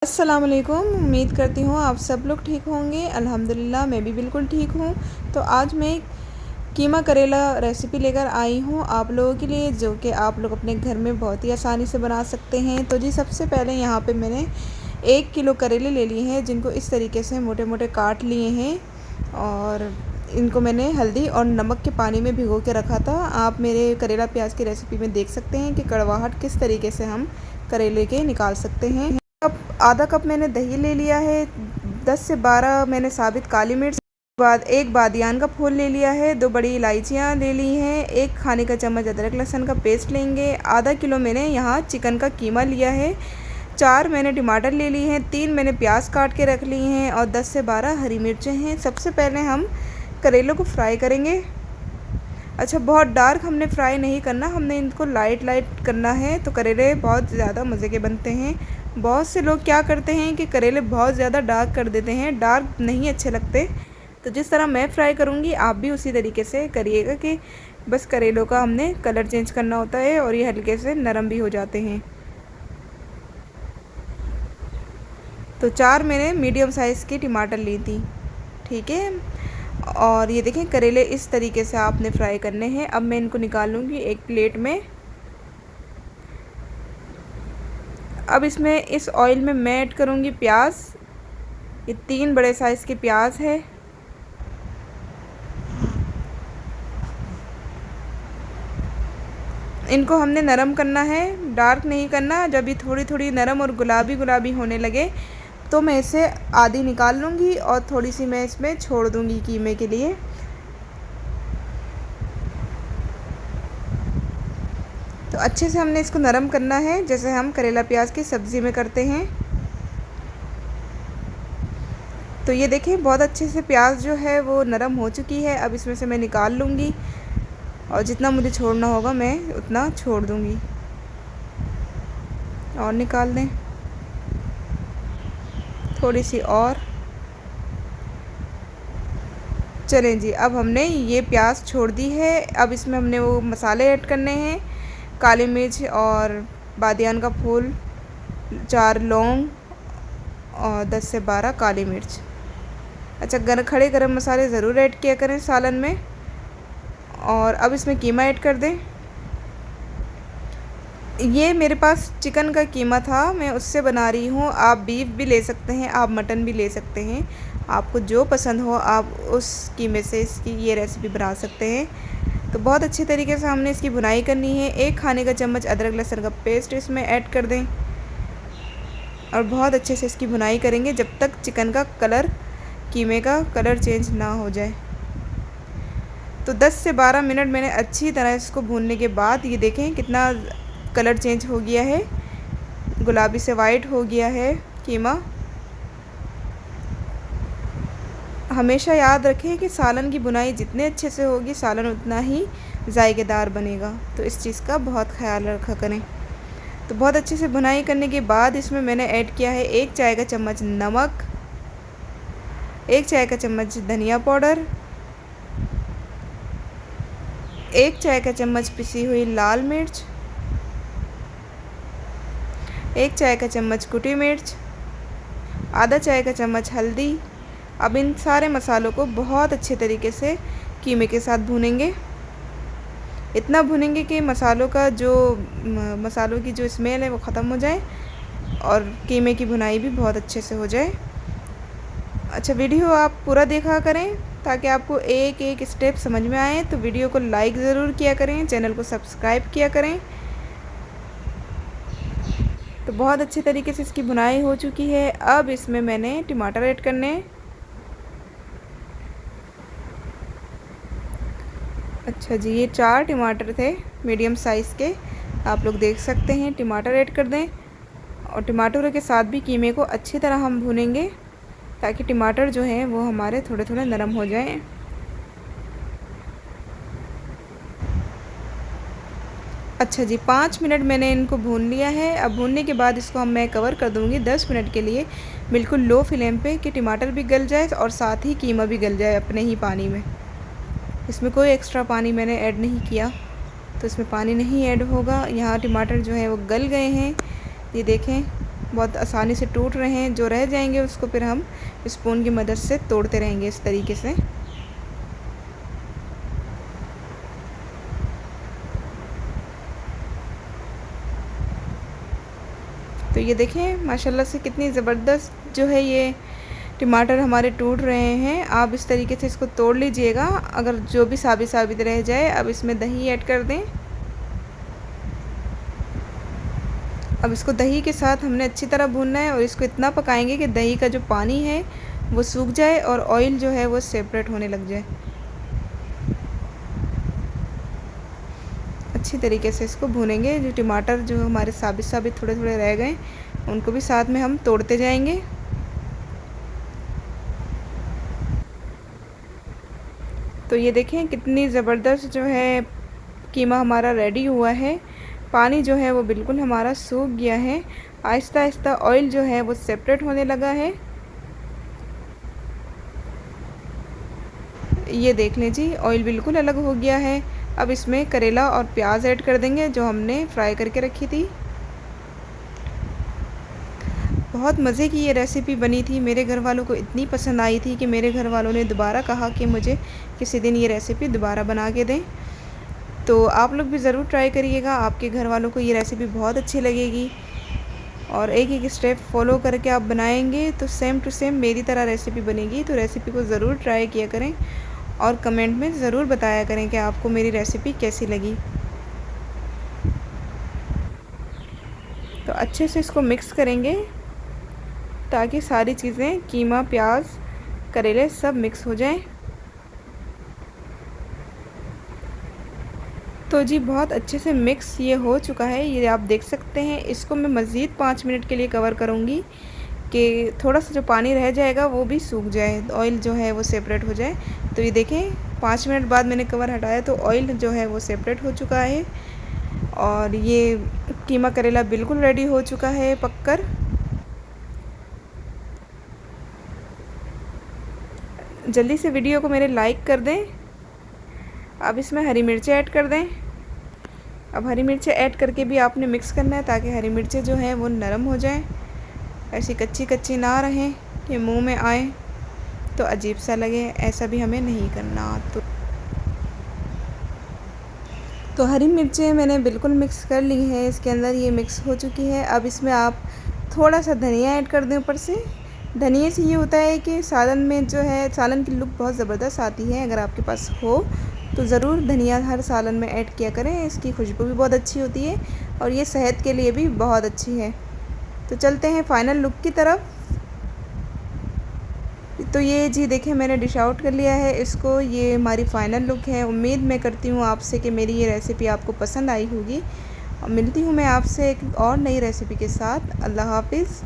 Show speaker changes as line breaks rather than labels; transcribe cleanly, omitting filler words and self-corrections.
अस्सलाम वालेकुम। उम्मीद करती हूँ आप सब लोग ठीक होंगे। अल्हम्दुलिल्लाह मैं भी बिल्कुल ठीक हूँ। तो आज मैं कीमा करेला रेसिपी लेकर आई हूँ आप लोगों के लिए, जो कि आप लोग अपने घर में बहुत ही आसानी से बना सकते हैं। तो जी सबसे पहले यहाँ पे मैंने 1 किलो करेले ले लिए हैं, जिनको इस तरीके से मोटे मोटे काट लिए हैं और इनको मैंने हल्दी और नमक के पानी में भिगो के रखा था। आप मेरे करेला प्याज की रेसिपी में देख सकते हैं कि कड़वाहट किस तरीके से हम करेले के निकाल सकते हैं। आधा कप मैंने दही ले लिया है, 10 से 12 मैंने साबित काली मिर्च, बाद एक बादियान का फूल ले लिया है, 2 बड़ी इलायचियाँ ले ली हैं, 1 खाने का चम्मच अदरक लहसुन का पेस्ट लेंगे, आधा किलो मैंने यहाँ चिकन का कीमा लिया है, 4 मैंने टमाटर ले लिए हैं, 3 मैंने प्याज काट के रख ली हैं और 10 से 12 हरी मिर्चें हैं। सबसे पहले हम करेलों को फ्राई करेंगे। अच्छा, बहुत डार्क हमने फ्राई नहीं करना, हमने इनको लाइट करना है, तो करेले बहुत ज़्यादा मज़े के बनते हैं। बहुत से लोग क्या करते हैं कि करेले बहुत ज़्यादा डार्क कर देते हैं, डार्क नहीं अच्छे लगते। तो जिस तरह मैं फ्राई करूँगी आप भी उसी तरीके से करिएगा कि बस करेलों का हमने कलर चेंज करना होता है और ये हल्के से नरम भी हो जाते हैं। तो 4 मैंने मीडियम साइज़ की टमाटर ली थी, ठीक है। और ये देखें करेले इस तरीके से आपने फ्राई करने हैं। अब मैं इनको निकाल लूँगी एक प्लेट में। अब इसमें इस ऑयल में मैं ऐड करूँगी प्याज। ये 3 बड़े साइज़ के प्याज है। इनको हमने नरम करना है, डार्क नहीं करना। जब ये थोड़ी थोड़ी नरम और गुलाबी गुलाबी होने लगे तो मैं इसे आधी निकाल लूँगी और थोड़ी सी मैं इसमें छोड़ दूँगी कीमे के लिए। तो अच्छे से हमने इसको नरम करना है, जैसे हम करेला प्याज की सब्ज़ी में करते हैं। तो ये देखिए बहुत अच्छे से प्याज जो है वो नरम हो चुकी है। अब इसमें से मैं निकाल लूँगी और जितना मुझे छोड़ना होगा मैं उतना छोड़ दूँगी। और निकाल दें थोड़ी सी और। चलें जी, अब हमने ये प्याज छोड़ दी है। अब इसमें हमने वो मसाले ऐड करने हैं, काली मिर्च और बादियान का फूल, 4 लौंग और 10 से 12 काली मिर्च। अच्छा, खड़े गरम मसाले ज़रूर ऐड किया करें सालन में। और अब इसमें कीमा ऐड कर दें। ये मेरे पास चिकन का कीमा था, मैं उससे बना रही हूँ। आप बीफ भी ले सकते हैं, आप मटन भी ले सकते हैं, आपको जो पसंद हो आप उस कीमे से इसकी ये रेसिपी बना सकते हैं। तो बहुत अच्छे तरीके से हमने इसकी भुनाई करनी है। 1 खाने का चम्मच अदरक लहसुन का पेस्ट इसमें ऐड कर दें और बहुत अच्छे से इसकी भुनाई करेंगे जब तक चिकन का कलर, कीमे का कलर चेंज ना हो जाए। तो 10 से 12 मिनट मैंने अच्छी तरह इसको भूनने के बाद ये देखें कितना कलर चेंज हो गया है, गुलाबी से वाइट हो गया है कीमा। हमेशा याद रखें कि सालन की बुनाई जितने अच्छे से होगी सालन उतना ही जायकेदार बनेगा, तो इस चीज़ का बहुत ख्याल रखा करें। तो बहुत अच्छे से बुनाई करने के बाद इसमें मैंने ऐड किया है 1 चाय का चम्मच नमक, 1 चाय का चम्मच धनिया पाउडर, 1 चाय का चम्मच पिसी हुई लाल मिर्च, 1 चाय का चम्मच कुटी मिर्च, आधा चाय का चम्मच हल्दी। अब इन सारे मसालों को बहुत अच्छे तरीके से कीमे के साथ भूनेंगे। इतना भूनेंगे कि मसालों की जो स्मेल है वो ख़त्म हो जाए और कीमे की भुनाई भी बहुत अच्छे से हो जाए। अच्छा, वीडियो आप पूरा देखा करें ताकि आपको एक एक स्टेप समझ में आए। तो वीडियो को लाइक ज़रूर किया करें, चैनल को सब्सक्राइब किया करें। तो बहुत अच्छे तरीके से इसकी भुनाई हो चुकी है। अब इसमें मैंने टमाटर ऐड करने। अच्छा जी, ये 4 टमाटर थे मीडियम साइज़ के, आप लोग देख सकते हैं। टमाटर ऐड कर दें और टमाटरों के साथ भी कीमे को अच्छी तरह हम भूनेंगे ताकि टमाटर जो हैं वो हमारे थोड़े थोड़े नरम हो जाएं। अच्छा जी, 5 मिनट मैंने इनको भून लिया है। अब भूनने के बाद इसको मैं कवर कर दूँगी 10 मिनट के लिए, बिल्कुल लो फ्लेम पे, कि टमाटर भी गल जाए और साथ ही कीमा भी गल जाए अपने ही पानी में। इसमें कोई एक्स्ट्रा पानी मैंने ऐड नहीं किया, तो इसमें पानी नहीं ऐड होगा। यहाँ टमाटर जो है वो गल गए हैं, ये देखें। बहुत आसानी से टूट रहे हैं। जो रह जाएंगे उसको फिर हम स्पून की मदद से तोड़ते रहेंगे इस तरीके से। तो ये देखें माशाल्लाह से कितनी ज़बरदस्त जो है ये टमाटर हमारे टूट रहे हैं। आप इस तरीके से इसको तोड़ लीजिएगा। अगर जो भी साबित साबित रह जाए, अब इसमें दही ऐड कर दें। अब इसको दही के साथ हमने अच्छी तरह भूनना है और इसको इतना पकाएंगे कि दही का जो पानी है वो सूख जाए और ऑयल जो है वो सेपरेट होने लग जाए। अच्छी तरीके से इसको भूनेंगे। जो टमाटर जो हमारे साबित साबित थोड़े थोड़े रह गए उनको भी साथ में हम तोड़ते जाएंगे। तो ये देखें कितनी ज़बरदस्त जो है कीमा हमारा रेडी हुआ है। पानी जो है वो बिल्कुल हमारा सूख गया है। आहिस्ता आहिस्ता ऑयल जो है वो सेपरेट होने लगा है। ये देख लें जी, ऑयल बिल्कुल अलग हो गया है। अब इसमें करेला और प्याज ऐड कर देंगे जो हमने फ्राई करके रखी थी। बहुत मज़े की ये रेसिपी बनी थी। मेरे घर वालों को इतनी पसंद आई थी कि मेरे घर वालों ने दोबारा कहा कि मुझे किसी दिन ये रेसिपी दोबारा बना के दें। तो आप लोग भी ज़रूर ट्राई करिएगा। आपके घर वालों को ये रेसिपी बहुत अच्छी लगेगी और एक एक स्टेप फॉलो करके आप बनाएंगे तो सेम टू सेम मेरी तरह रेसिपी बनेगी। तो रेसिपी को ज़रूर ट्राई किया करें और कमेंट में ज़रूर बताया करें कि आपको मेरी रेसिपी कैसी लगी। तो अच्छे से इसको मिक्स करेंगे ताकि सारी चीज़ें कीमा, प्याज, करेले सब मिक्स हो जाएं। तो जी बहुत अच्छे से मिक्स ये हो चुका है, ये आप देख सकते हैं। इसको मैं मज़ीद 5 मिनट के लिए कवर करूँगी कि थोड़ा सा जो पानी रह जाएगा वो भी सूख जाए, ऑयल जो है वो सेपरेट हो जाए। तो ये देखें 5 मिनट बाद मैंने कवर हटाया तो ऑयल जो है वो सेपरेट हो चुका है और ये कीमा करेला बिल्कुल रेडी हो चुका है पककर। जल्दी से वीडियो को मेरे लाइक कर दें। अब इसमें हरी मिर्चें ऐड कर दें। अब हरी मिर्चें ऐड करके भी आपने मिक्स करना है ताकि हरी मिर्चें जो हैं वो नरम हो जाएं, ऐसी कच्ची कच्ची ना रहें कि मुंह में आए तो अजीब सा लगे, ऐसा भी हमें नहीं करना। तो हरी मिर्चें मैंने बिल्कुल मिक्स कर ली है, इसके अंदर ये मिक्स हो चुकी है। अब इसमें आप थोड़ा सा धनिया ऐड कर दें ऊपर से। धनिए से ये होता है कि सालन में जो है सालन की लुक बहुत ज़बरदस्त आती है। अगर आपके पास हो तो ज़रूर धनिया हर सालन में ऐड किया करें, इसकी खुशबू भी बहुत अच्छी होती है और ये सेहत के लिए भी बहुत अच्छी है। तो चलते हैं फ़ाइनल लुक की तरफ। तो ये जी देखें मैंने डिश आउट कर लिया है इसको। ये हमारी फ़ाइनल लुक है। उम्मीद मैं करती हूँ आपसे कि मेरी ये रेसिपी आपको पसंद आई होगी और मिलती हूँ मैं आपसे एक और नई रेसिपी के साथ। अल्लाह हाफ़िज़।